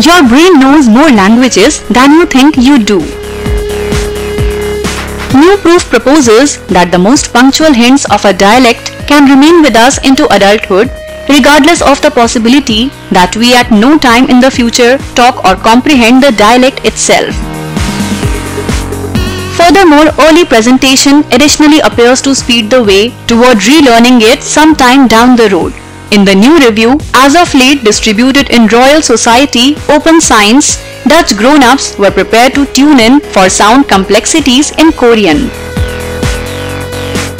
Your brain knows more languages than you think you do. New proof proposes that the most punctual hints of a dialect can remain with us into adulthood, regardless of the possibility that we at no time in the future talk or comprehend the dialect itself. Furthermore, early presentation additionally appears to speed the way toward relearning it sometime down the road. In the new review, as of late distributed in Royal Society Open Science, Dutch grown-ups were prepared to tune in for sound complexities in Korean.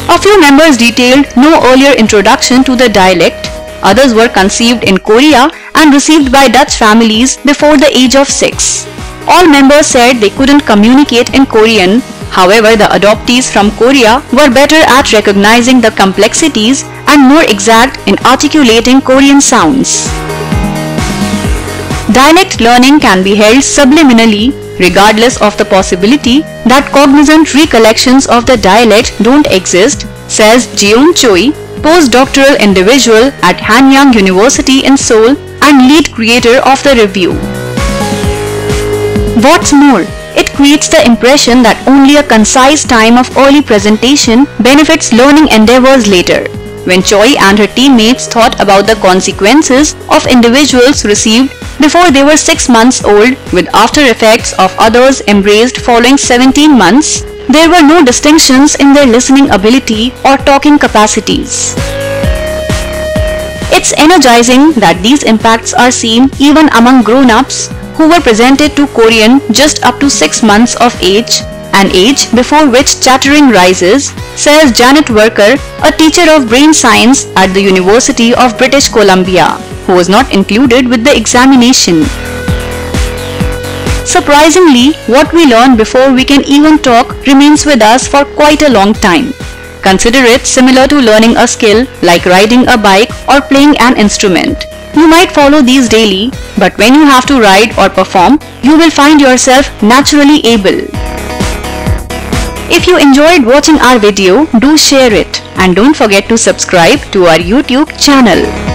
A few members detailed no earlier introduction to the dialect. Others were conceived in Korea and received by Dutch families before the age of 6. All members said they couldn't communicate in Korean. However, the adoptees from Korea were better at recognizing the complexities and more exact in articulating Korean sounds. Dialect learning can be held subliminally, regardless of the possibility that cognizant recollections of the dialect don't exist, says Jeon Choi, postdoctoral individual at Hanyang University in Seoul and lead creator of the review. What's more, it creates the impression that only a concise time of early presentation benefits learning endeavors later. When Choi and her teammates thought about the consequences of individuals received before they were 6 months old with after effects of others embraced following 17 months, there were no distinctions in their listening ability or talking capacities. It's energizing that these impacts are seen even among grown-ups who were presented to Korean just up to 6 months of age, an age before which chattering rises, says Janet Worker, a teacher of brain science at the University of British Columbia, who was not included with the examination. Surprisingly, what we learn before we can even talk remains with us for quite a long time. Consider it similar to learning a skill like riding a bike or playing an instrument. You might follow these daily, but when you have to ride or perform, you will find yourself naturally able. If you enjoyed watching our video, do share it and don't forget to subscribe to our YouTube channel.